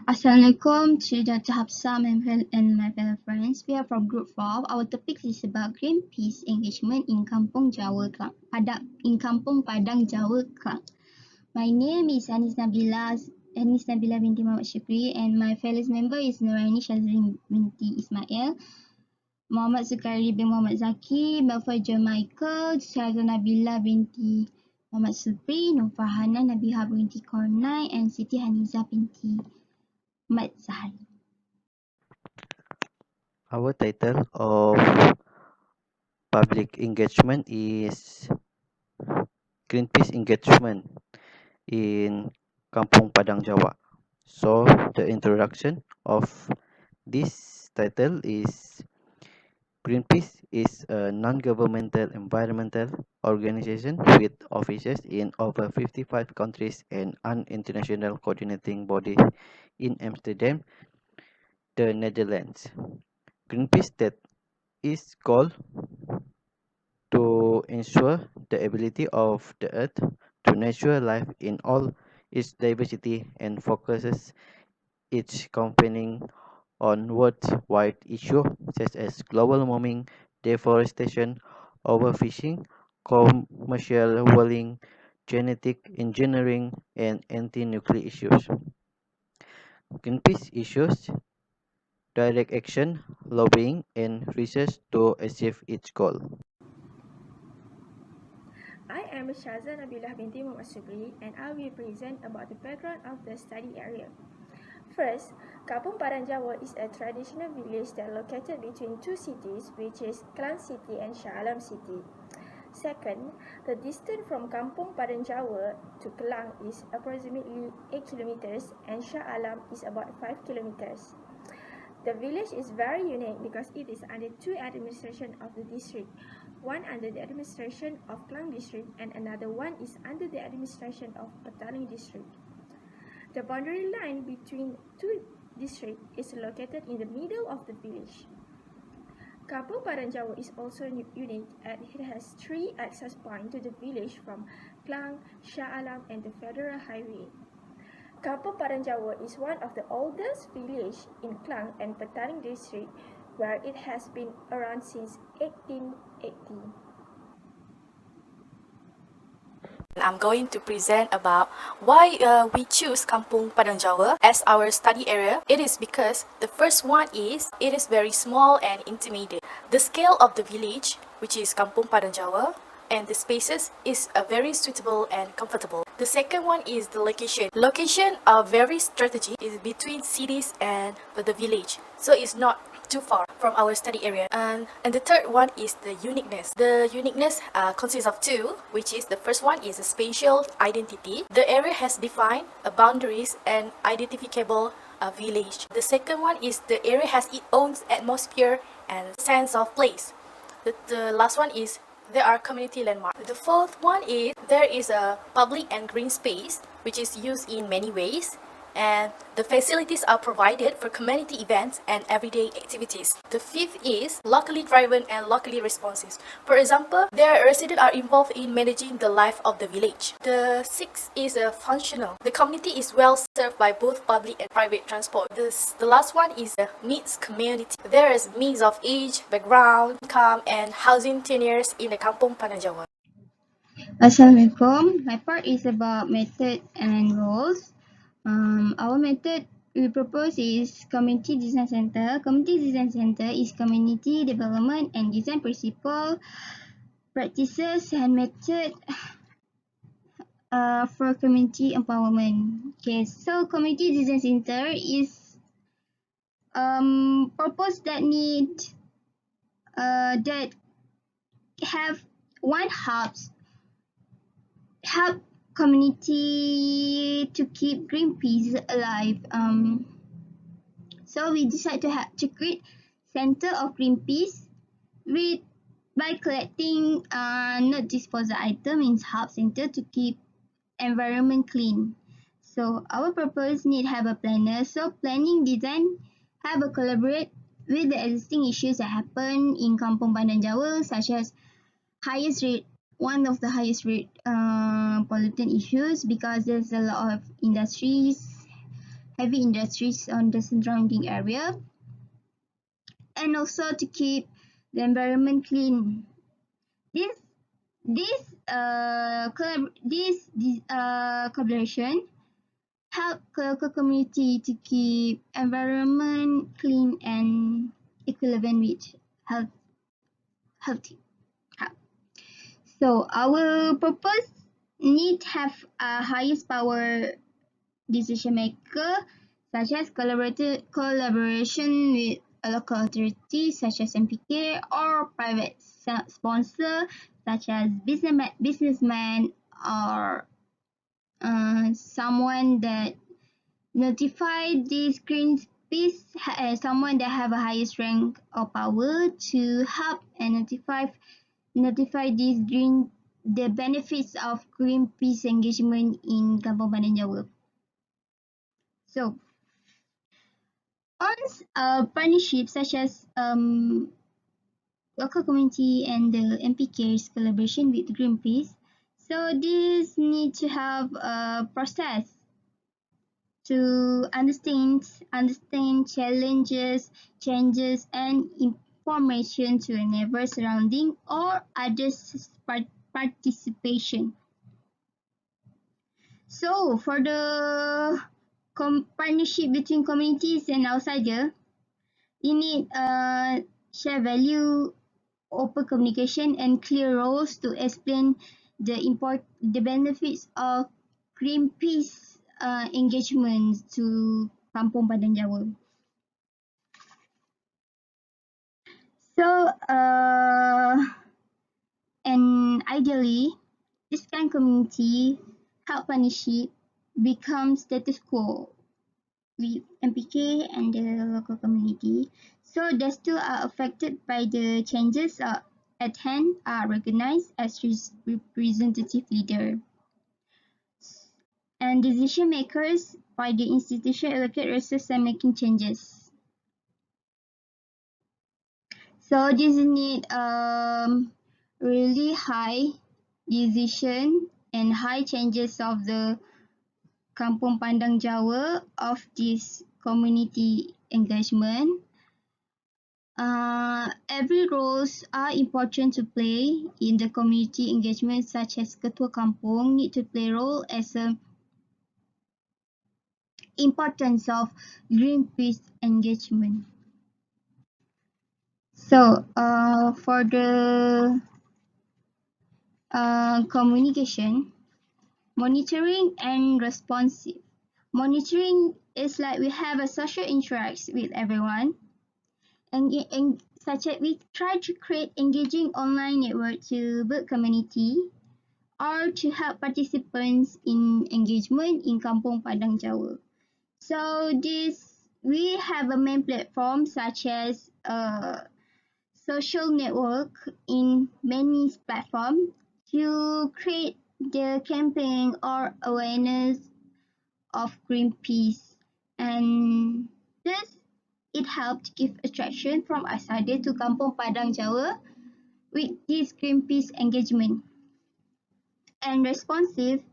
Assalamualaikum to Dr. Habsah and my fellow friends. We are from Group 4. Our topic is about Greenpeace engagement in Kampung Jawa, Klang. Padang, Jawa, Klang. My name is Nabilah binti Mohd Sukkeri, and my fellow member is Norainis Syazlin binti Ismail, Muhammad Sukkeri bin Muhammad Zaki, Melfeond Joe Micheal, Syaza Nabilah binti Muhammad Subri, Farhana, Nabiha binti Kornain, and Siti Hanisah binti Zahari. Our title of public engagement is Greenpeace engagement in Kampung Padang, Jawa. So the introduction of this title is Greenpeace is a non-governmental environmental organization with offices in over 55 countries and an international coordinating body in Amsterdam, the Netherlands. Greenpeace that is called to ensure the ability of the Earth to nurture life in all its diversity and focuses its campaigning on worldwide issues such as global warming, deforestation, overfishing, commercial whaling, genetic engineering, and anti-nuclear issues. Greenpeace issues direct action, lobbying, and research to achieve its goal. I am Syaza Nabilah binti Muhammad Subri, and I will present about the background of the study area. First, Kampung Padang Jawa is a traditional village that located between two cities, which is Klang City and Shah Alam City. Second, the distance from Kampung Padang Jawa to Klang is approximately 8 kilometers and Shah Alam is about 5 kilometers. The village is very unique because it is under two administrations of the district, one under the administration of Klang district and another one is under the administration of Padang district. The boundary line between two districts is located in the middle of the village. Kampung Padang Jawa is also unique as it has three access points to the village from Klang, Shah Alam and the Federal Highway. Kampung Padang Jawa is one of the oldest villages in Klang and Padang district where it has been around since 1880. I'm going to present about why we choose Kampung Padang Jawa as our study area. It is because the first one is it is very small and intimate. The scale of the village, which is Kampung Padang Jawa, and the spaces is very suitable and comfortable. The second one is the location. Location are very strategic. Is between cities and the village, so it's not too far from our study area. And the third one is the uniqueness. The uniqueness consists of two, which is the first one is a spatial identity. The area has defined boundaries and identifiable village. The second one is the area has its own atmosphere and sense of place. The last one is there are community landmarks. The fourth one is there is a public and green space which is used in many ways, and the facilities are provided for community events and everyday activities. The fifth is locally driven and locally responsive. For example, their residents are involved in managing the life of the village. The sixth is functional. The community is well served by both public and private transport. The last one is the meets community. There is mix of age, background, income, and housing tenures in the Kampung Padang Jawa. Assalamualaikum. My part is about method and goals. Our method we propose is Community Design Center. Community Design Center is community development and design principle, practices and method for community empowerment. Okay, so Community Design Center is purpose that have one help community to keep Greenpeace alive. So we decided to create Center of Greenpeace by collecting not disposal item in hub center to keep environment clean. So our purpose need have a planner. So planning design have a collaborate with the existing issues that happen in Kampung Padang Jawa, such as one of the highest rate pollutant issues because there's a lot of industries heavy industries on the surrounding area, and also to keep the environment clean. This collaboration help local community to keep environment clean and equivalent with healthy. So our purpose need to have a highest power decision maker, such as collaboration with a local authority such as MPK or private sponsor such as businessman or someone that notify this Greenpeace, someone that have a highest rank or power to help and notify the benefits of Greenpeace engagement in Kampung Padang Jawa. So, on partnerships such as local community and the MPK's collaboration with Greenpeace, so this need to have a process to understand challenges, changes, and information to enable surrounding or others participation. So for the partnership between communities and outsider, you need share value, open communication, and clear roles to explain the benefits of Greenpeace engagement to Kampung Padang Jawa. So, and ideally, this kind of community help partnership become status quo with MPK and the local community. So they still are affected by the changes at hand are recognized as representative leader. And decision makers by the institution allocate resources and making changes. So this need really high decision and high changes of the Kampung Padang Jawa of this community engagement. Every roles are important to play in the community engagement, such as Ketua Kampung need to play role as a importance of Greenpeace engagement. So, for the communication, monitoring and responsive. Monitoring is like we have a social interaction with everyone, and such as we try to create engaging online network to build community or to help participants in engagement in Kampung Padang Jawa. So we have a main platform such as social network in many platforms to create the campaign or awareness of Greenpeace, and this it helped give attraction from outsider to Kampung Padang Jawa with this Greenpeace engagement. And responsive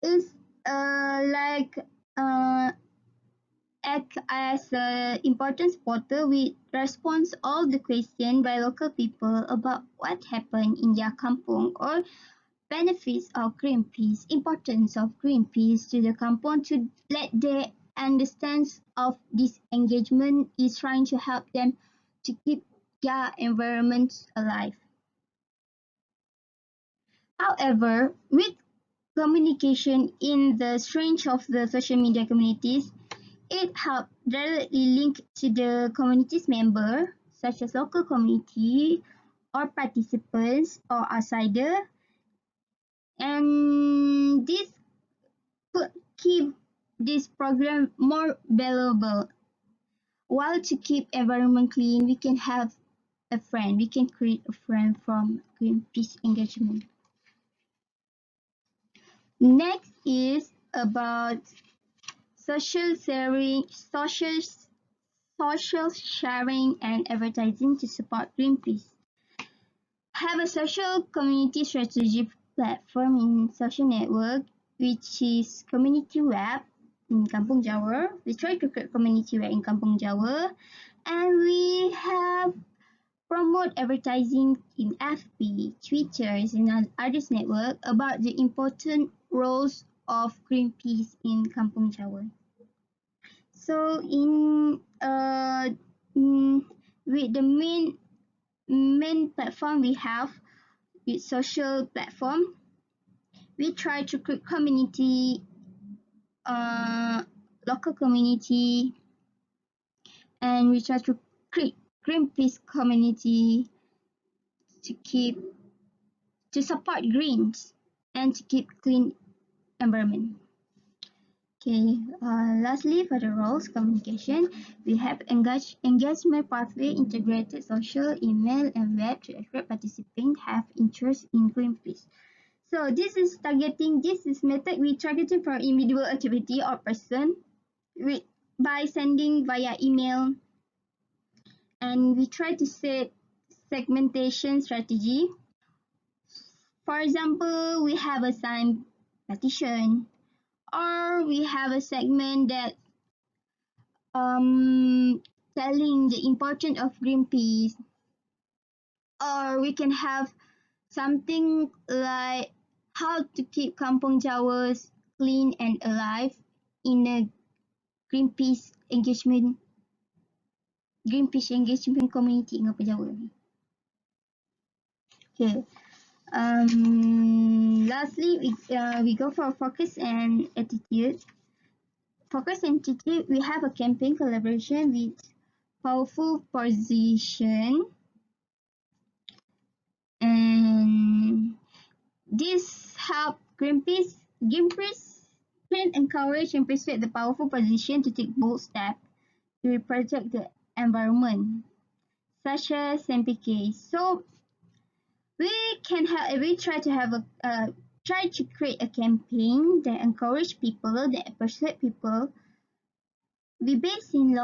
is like act as an important supporter with response all the question by local people about what happened in their kampung or benefits of Greenpeace, importance of Greenpeace to the kampung to let they understand of this engagement is trying to help them to keep their environment alive. However, with communication in the range of the social media communities, it helps directly link to the community's member, such as local community or participants or outsider, and this could keep this program more valuable. While to keep environment clean, we can have a friend. We can create a friend from Greenpeace engagement. Next is about social sharing, social sharing and advertising to support Greenpeace. Have a social community strategy platform in social network, which is community web, in Kampung Jawa. We try to create community in Kampung Jawa, and we have promote advertising in FB, Twitter, and others network about the important roles of Greenpeace in Kampung Jawa. So with the main platform we have, with social platform, we try to create community, local community, and we try to create Greenpeace community to support greens and to keep clean environment. Okay, lastly, for the roles communication, we have engagement pathway, integrated social, email, and web to attract participants have interest in Greenpeace. So this is method we targeting for individual activity or person by sending via email, and we try to set segmentation strategy. For example, we have a signed petition, or we have a segment that telling the importance of Greenpeace, or we can have something like how to keep Kampung Jawa clean and alive in a Greenpeace engagement community in Kampung Jawa. Okay. Lastly, we go for focus and attitude. Focus and attitude, we have a campaign collaboration with powerful position, and this help Greenpeace can encourage and persuade the powerful position to take bold steps to protect the environment, such as MPK. So we try to create a campaign that encourage people, that persuade people. We based in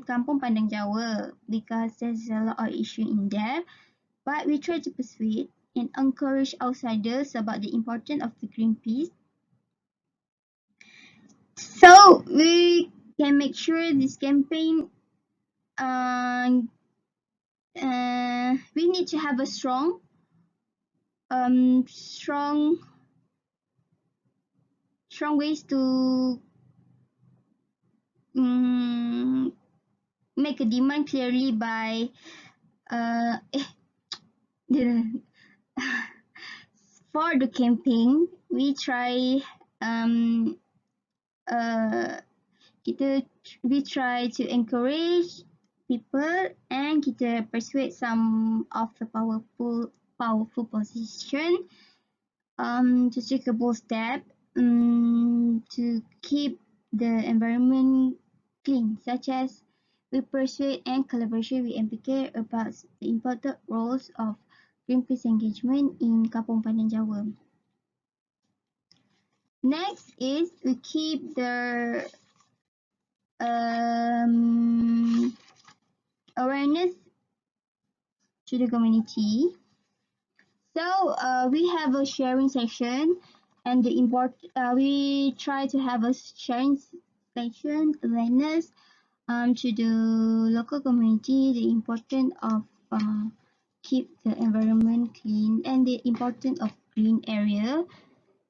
Kampung Padang Jawa because there's a lot of issue in there, but we try to persuade and encourage outsiders about the importance of the Greenpeace. So we can make sure this campaign, we need to have a strong ways to make a demand clearly by for the campaign, we try we try to encourage people, and kita persuade some of the powerful position to take a bold step to keep the environment clean, such as we persuade and collaboration with MPK about the important roles of Greenpeace engagement in Kampung Padang Jawa. Next is we keep the awareness to the community. So we have a sharing section, and we try to have a sharing section awareness to the local community, the importance of keep the environment clean and the importance of green area.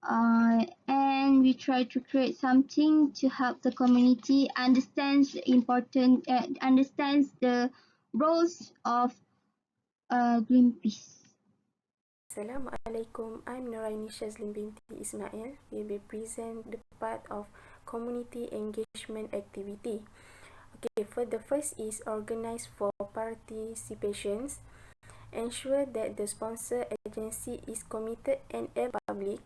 And we try to create something to help the community understands the roles of Greenpeace. Assalamualaikum, I'm Norainis Syazlin binti Ismail. We will present the part of community engagement activity. Okay, for the first is organize for participations. Ensure that the sponsor agency is committed and public.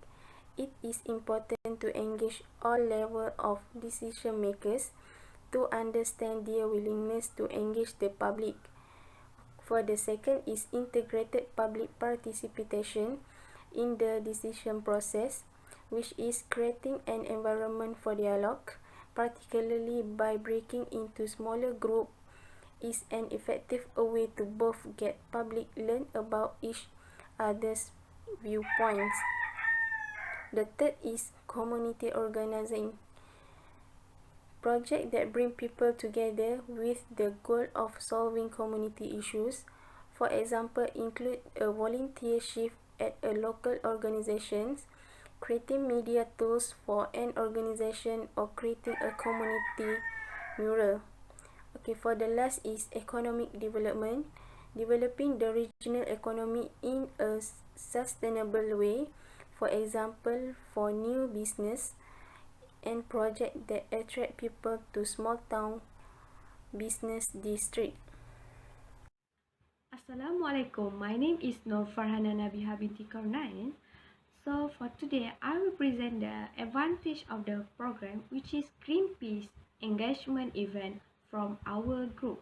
It is important to engage all levels of decision makers to understand their willingness to engage the public. For the second is integrated public participation in the decision process, which is creating an environment for dialogue, particularly by breaking into smaller groups, is an effective way to both get public learn about each other's viewpoints. The third is community organizing. Projects that bring people together with the goal of solving community issues, for example, include a volunteer shift at a local organization, creating media tools for an organization, or creating a community mural. Okay, for the last is economic development, developing the regional economy in a sustainable way, for example, for new business and projects that attract people to small town business district. Assalamualaikum. My name is Farhana Nabiha binti Kornain. So for today, I will present the advantage of the program, which is Greenpeace engagement event from our group.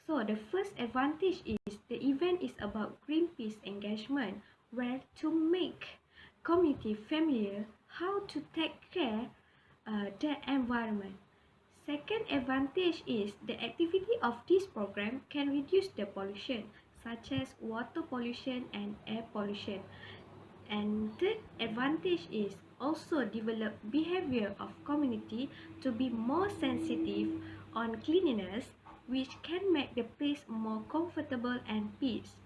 So the first advantage is the event is about Greenpeace engagement, where to make community familiar how to take care the environment. Second advantage is the activity of this program can reduce the pollution, such as water pollution and air pollution. And third advantage is also develop behavior of community to be more sensitive on cleanliness, which can make the place more comfortable and peace.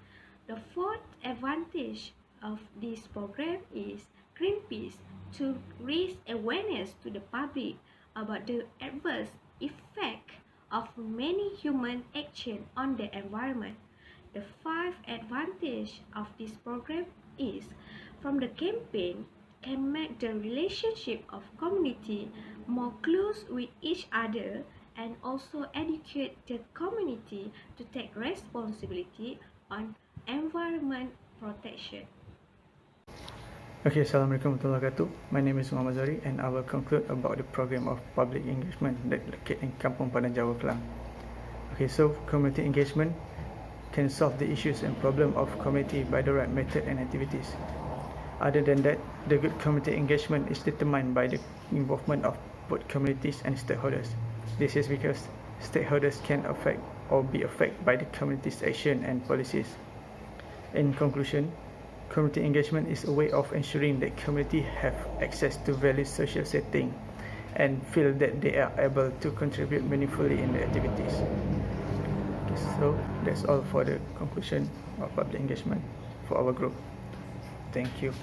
The fourth advantage of this program is Greenpeace to raise awareness to the public about the adverse effect of many human action on the environment. The fifth advantage of this program is from the campaign can make the relationship of community more close with each other and also educate the community to take responsibility on environment protection. Okay, Assalamualaikum warahmatullahi wabarakatuh. My name is Mahamad and I will conclude about the program of public engagement that located in Kampung Padang, Jawa, Klang. Okay, so community engagement can solve the issues and problem of community by the right method and activities. Other than that, the good community engagement is determined by the involvement of both communities and stakeholders. This is because stakeholders can affect or be affected by the community's action and policies. In conclusion, community engagement is a way of ensuring that community have access to various social setting and feel that they are able to contribute meaningfully in the activities. Okay, so that's all for the conclusion of public engagement for our group. Thank you.